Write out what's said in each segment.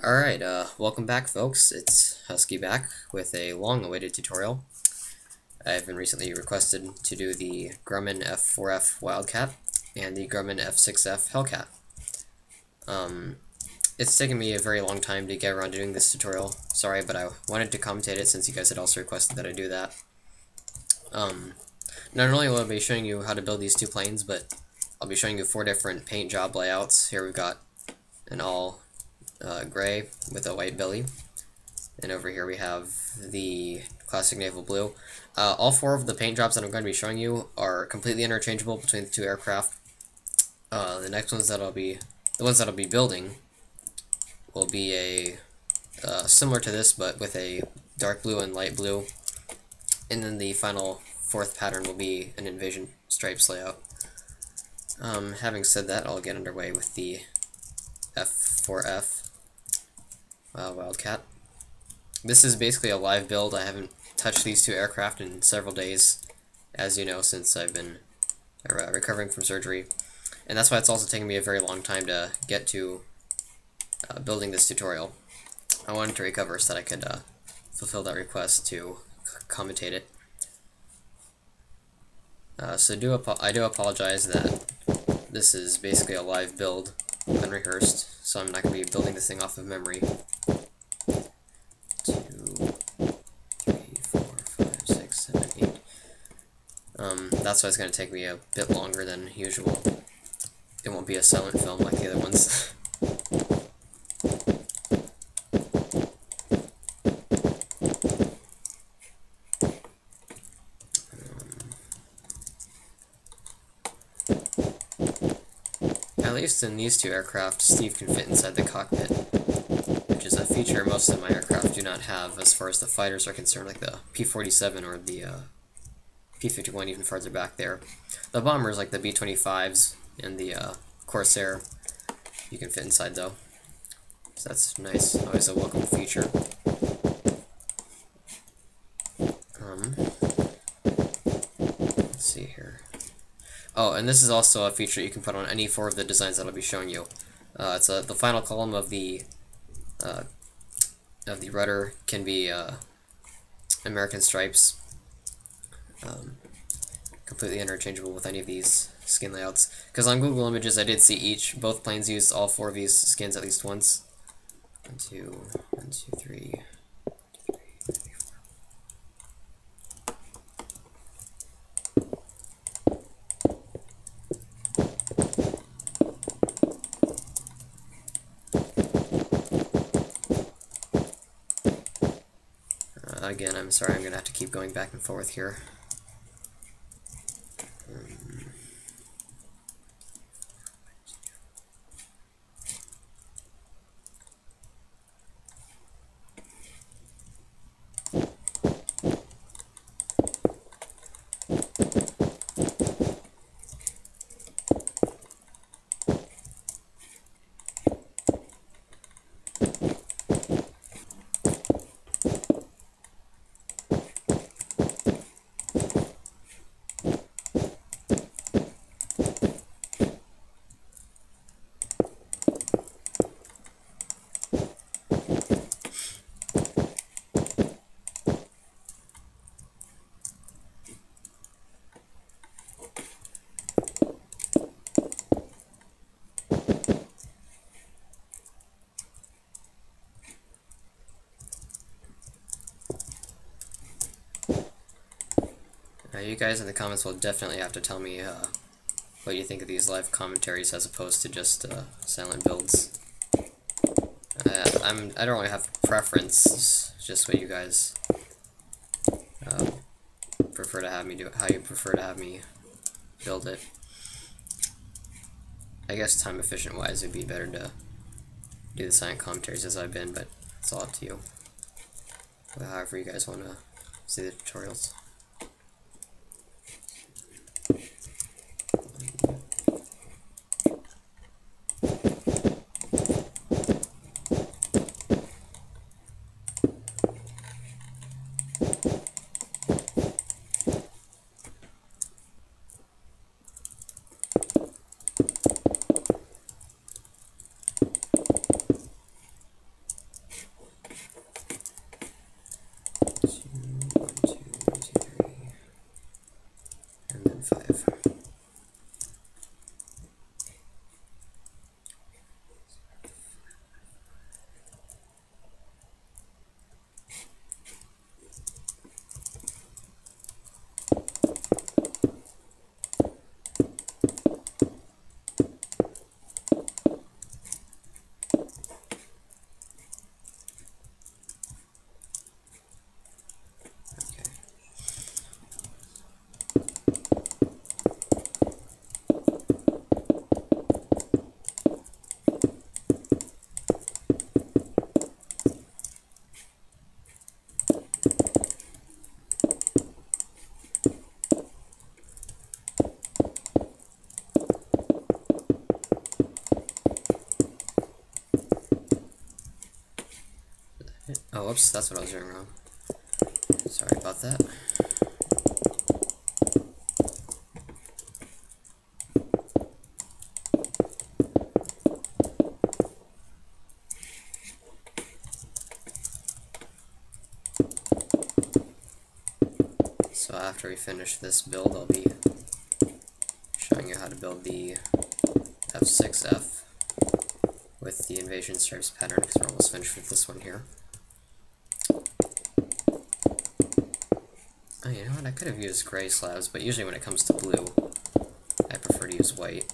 Alright, welcome back folks. It's Husky back with a long-awaited tutorial. I've been recently requested to do the Grumman F4F Wildcat and the Grumman F6F Hellcat. It's taken me a very long time to get around to doing this tutorial. Sorry, but I wanted to commentate it since you guys had also requested that I do that. Not only will I be showing you how to build these two planes, but I'll be showing you 4 different paint job layouts. Here we've got an all gray with a white belly, and over here we have the classic naval blue. All 4 of the paint jobs that I'm going to be showing you are completely interchangeable between the 2 aircraft. The next ones that the ones that I'll be building will be a similar to this, but with a dark blue and light blue, and then the final 4th pattern will be an invasion stripes layout. Having said that, I'll get underway with the F4F Wildcat. This is basically a live build. I haven't touched these 2 aircraft in several days, as you know, since I've been recovering from surgery, and that's why it's also taken me a very long time to get to building this tutorial. I wanted to recover so that I could fulfill that request to commentate it. I do apologize that this is basically a live build, unrehearsed, so I'm not going to be building this thing off of memory. 2, 3, 4, 5, 6, 7, 8. That's why it's going to take me a bit longer than usual. It won't be a silent film like the other ones. At least in these 2 aircraft, Steve can fit inside the cockpit, which is a feature most of my aircraft do not have as far as the fighters are concerned, like the P-47 or the P-51 even farther back there. The bombers, like the B-25s and the Corsair, you can fit inside though, so that's nice, always a welcome feature. Let's see here. Oh, and this is also a feature you can put on any 4 of the designs that I'll be showing you. It's the final column of the rudder can be American stripes, completely interchangeable with any of these skin layouts. Because on Google Images, I did see both planes use all 4 of these skins at least once. 1, 2, 1, 2, 3. Again, I'm sorry, I'm going to have to keep going back and forth here. You guys in the comments will definitely have to tell me what you think of these live commentaries as opposed to just silent builds. I don't really have a preference, it's just what you guys prefer to have me do, how you prefer to have me build it. I guess time efficient wise it would be better to do the silent commentaries as I've been, but it's all up to you. However you guys want to see the tutorials. and then 5. Oh, whoops, that's what I was doing wrong. Sorry about that. So after we finish this build, I'll be showing you how to build the F6F with the invasion stripes pattern, because we're almost finished with this one here. Oh, you know what, I could have used gray slabs, but usually when it comes to blue, I prefer to use white.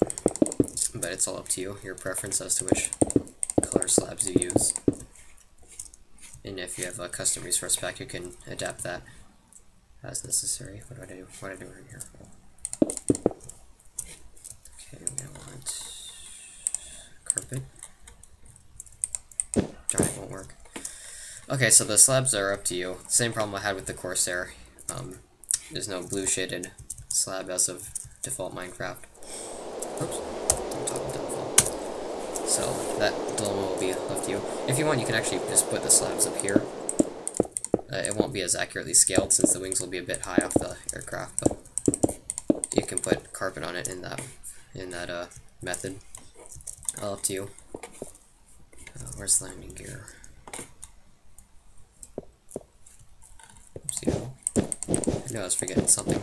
But it's all up to you, your preference as to which color slabs you use. And if you have a custom resource pack, you can adapt that as necessary. What do I do? What do I do right here? Okay, I'm gonna want carpet. Darn, it won't work. Okay, so the slabs are up to you. Same problem I had with the Corsair. There's no blue shaded slab as of default Minecraft. Oops, I'm talking to default. So that dilemma will be left to you. If you want, you can actually just put the slabs up here. It won't be as accurately scaled since the wings will be a bit high off the aircraft, but you can put carpet on it in that method. All up to you. Where's the landing gear? Oopsie. I knew I was forgetting something.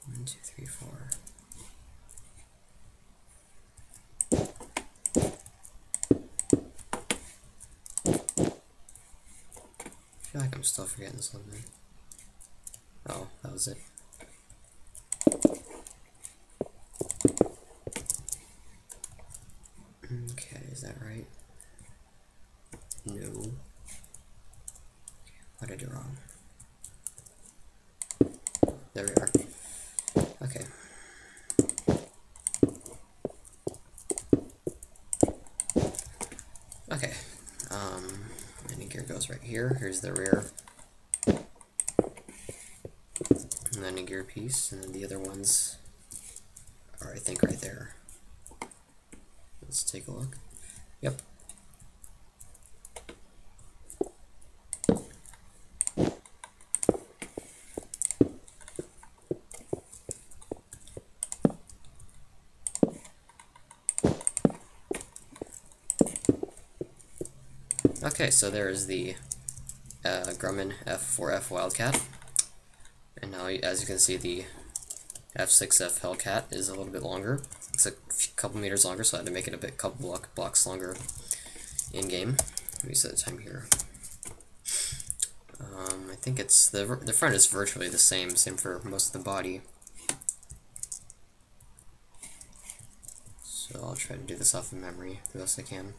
One, two, three, four. I feel like I'm still forgetting something. Oh, that was it. Okay, is that right? No. What did I do wrong? There we are. Okay. Okay. Landing gear goes right here. Here's the rear landing gear piece, and then the other ones are, I think, right there. Let's take a look. Yep. Okay, so there is the Grumman F4F Wildcat, and now as you can see the F6F Hellcat is a little bit longer. It's a couple meters longer, so I had to make it a couple blocks longer in game. Let me set the time here. I think it's the front is virtually the same for most of the body. So I'll try to do this off of memory the best I can.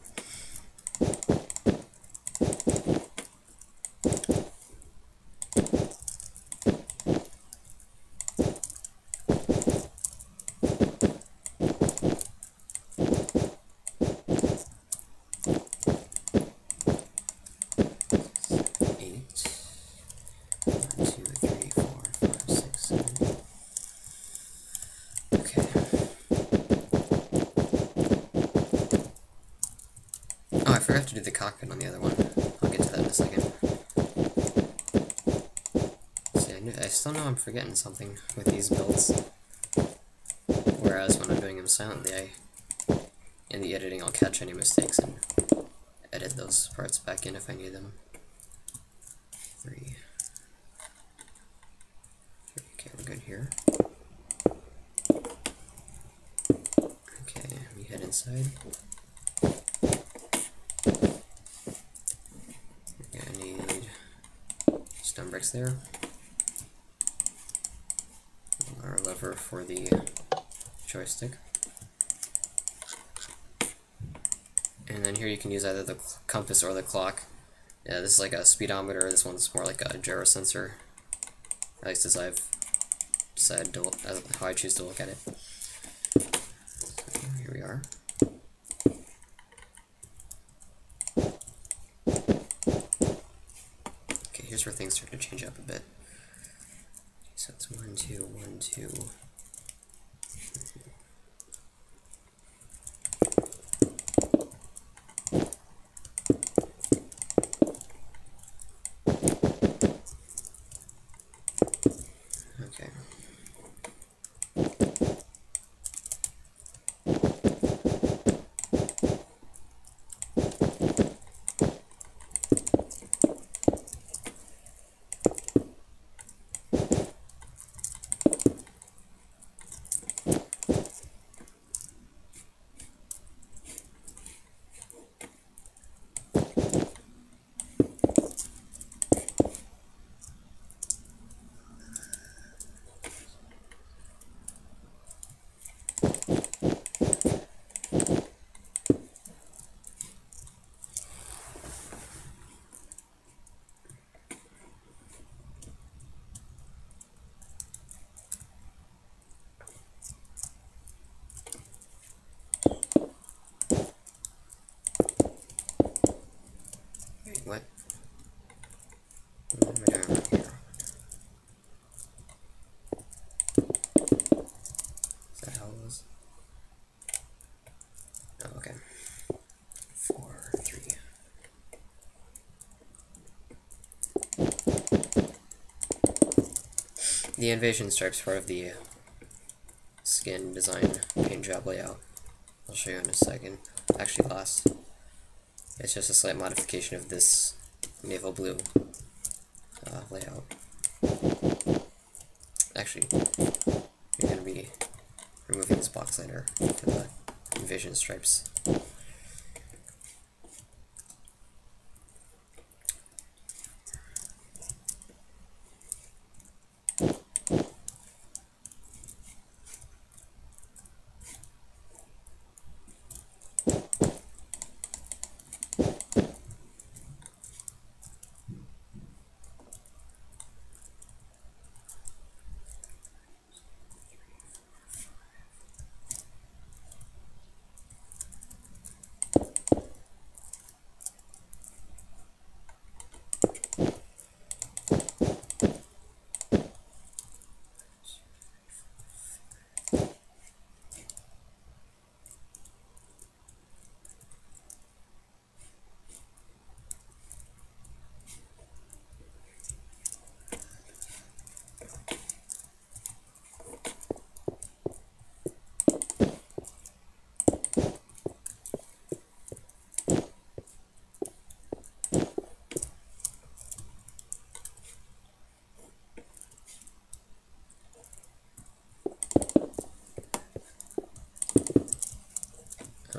Oh, I forgot to do the cockpit on the other one. I'll get to that in a second. See, I still know I'm forgetting something with these builds. Whereas when I'm doing them silently, in the editing I'll catch any mistakes and edit those parts back in if I need them. side. We're gonna need stone bricks there. Our lever for the joystick. And then here you can use either the compass or the clock. Yeah, this is like a speedometer, this one's more like a gyro sensor. At least as I've decided to, how I choose to look at it. So here we are. Okay, here's where things start to change up a bit. So it's 1, 2, 1, 2. Okay. What? What am I doing right here? Is that how it was? Oh, okay. 4, 3. The invasion stripes part of the skin design paint job layout. I'll show you in a second. Actually, last. It's just a slight modification of this naval blue layout. Actually, you're going to be removing this box liner for the invasion stripes.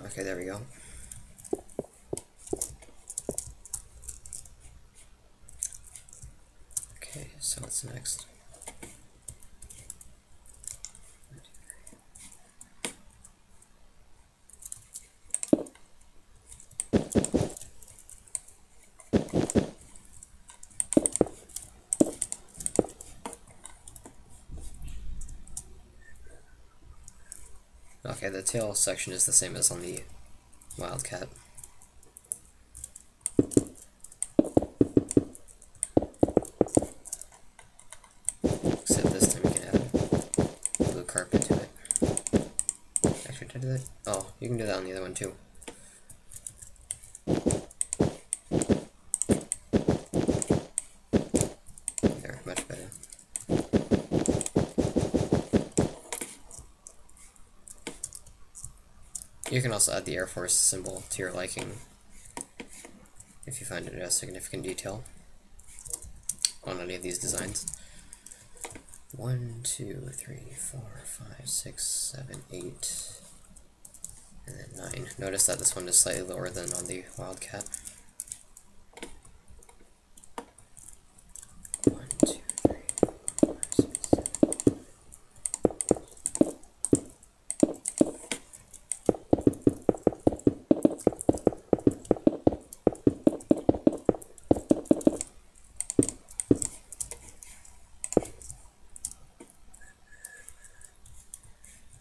Okay, there we go. Okay, so what's next? Okay, the tail section is the same as on the Wildcat. Except this time you can add a blue carpet to it. Actually, did I do that? Oh, you can do that on the other one too. There, much better. You can also add the Air Force symbol to your liking if you find it a significant detail on any of these designs. 1, 2, 3, 4, 5, 6, 7, 8. and then 9. Notice that this one is slightly lower than on the Wildcat. 1, 2, 3, 4, 5, 6, 7.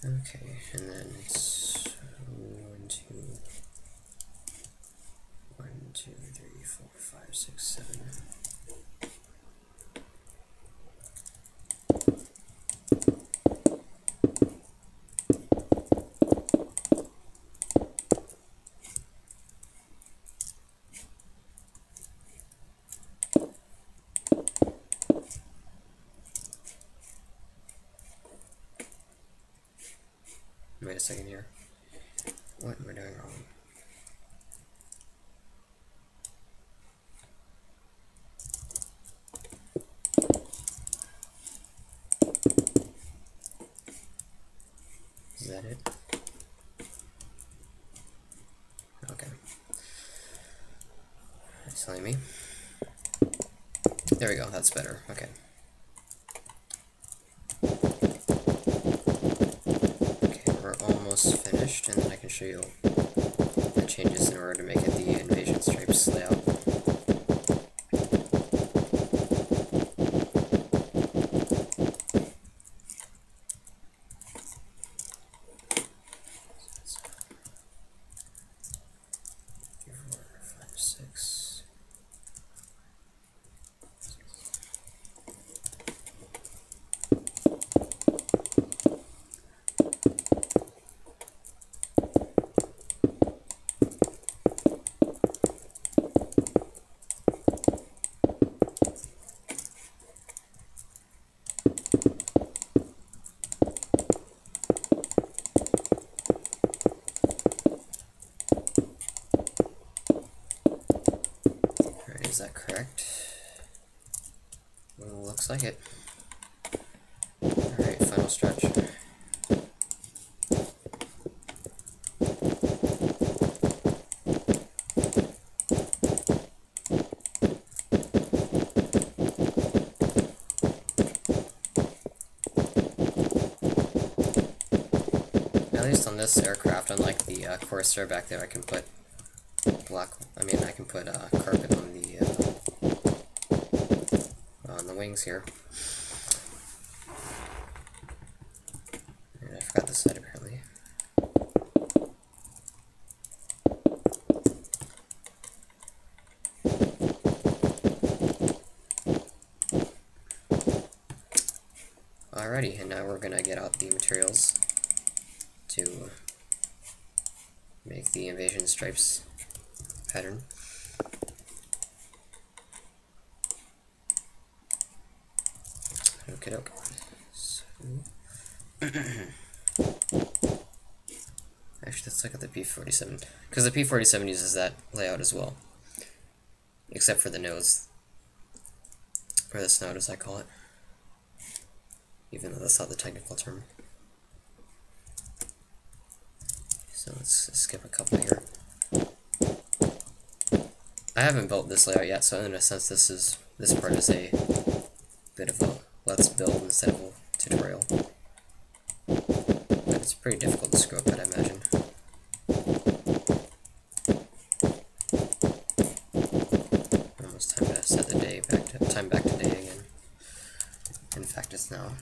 Okay, and then it's 1, 2, 3, 4, 5, 6, 7. Wait a second here. What am I doing wrong? Is that it? Okay. That's telling me. There we go, that's better. Okay. Okay, we're almost finished, and then I can show you the changes in order to make it the invasion stripes layout. Is that correct? Well, looks like it. Alright, final stretch. At least on this aircraft, unlike the Corsair back there, I can put I can put carpet on the wings here. And I forgot this side apparently. Alrighty, and now we're gonna get out the materials to make the invasion stripes pattern. Okie doke. So actually, let's look at the P47, because the P47 uses that layout as well, except for the nose, or the snout as I call it, even though that's not the technical term. So let's skip a couple here. I haven't built this layout yet, so in a sense this part is a bit of a let's build instead of a tutorial. But it's pretty difficult to screw up, I'd imagine. Almost time to set the day back to day again. In fact, it's now.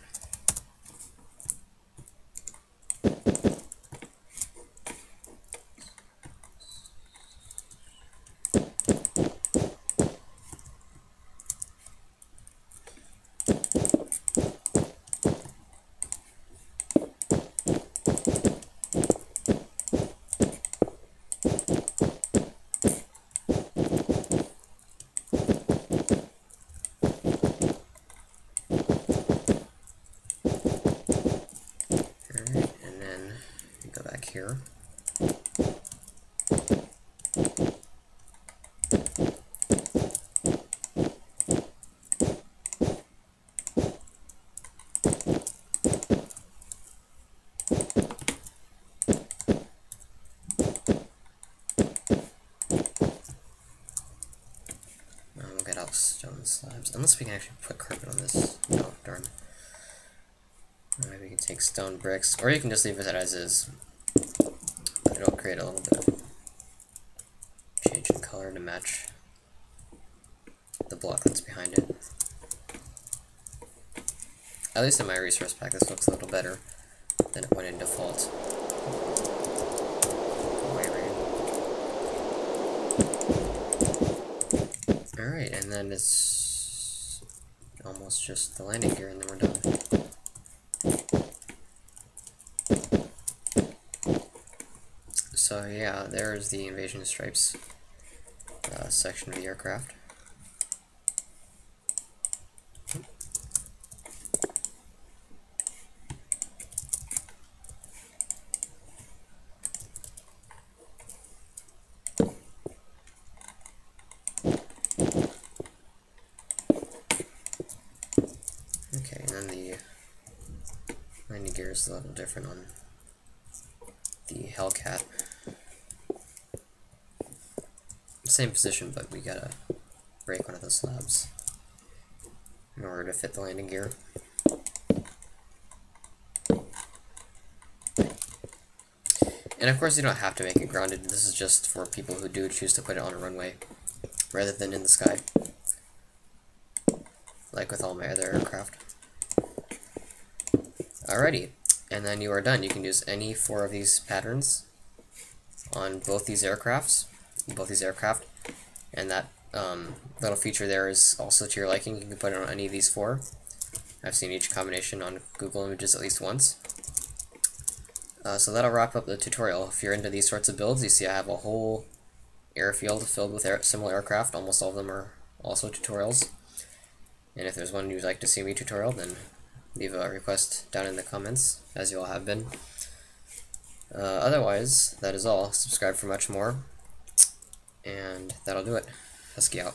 Here. stone slabs. Unless we can actually put carpet on this. No, darn. Alright, we can take stone bricks, or you can just leave it as is. It'll create a little bit of change in color to match the block that's behind it. At least in my resource pack, this looks a little better than it went in default. Alright, and then it's almost just the landing gear, and then we're done. So yeah, there's the invasion stripes section of the aircraft. Okay, and then the landing gear is a little different on the Hellcat. Same position, but we gotta break one of those slabs in order to fit the landing gear. And of course you don't have to make it grounded. This is just for people who do choose to put it on a runway rather than in the sky, like with all my other aircraft. Alrighty, and then you are done. You can use any 4 of these patterns on both these aircraft, and that little feature there is also to your liking. You can put it on any of these 4. I've seen each combination on Google Images at least once. So that'll wrap up the tutorial. If you're into these sorts of builds, you see I have a whole airfield filled with similar aircraft. Almost all of them are also tutorials. And if there's one you'd like to see me tutorial, then leave a request down in the comments, as you all have been. Otherwise, that is all. Subscribe for much more, and that'll do it. Husky out.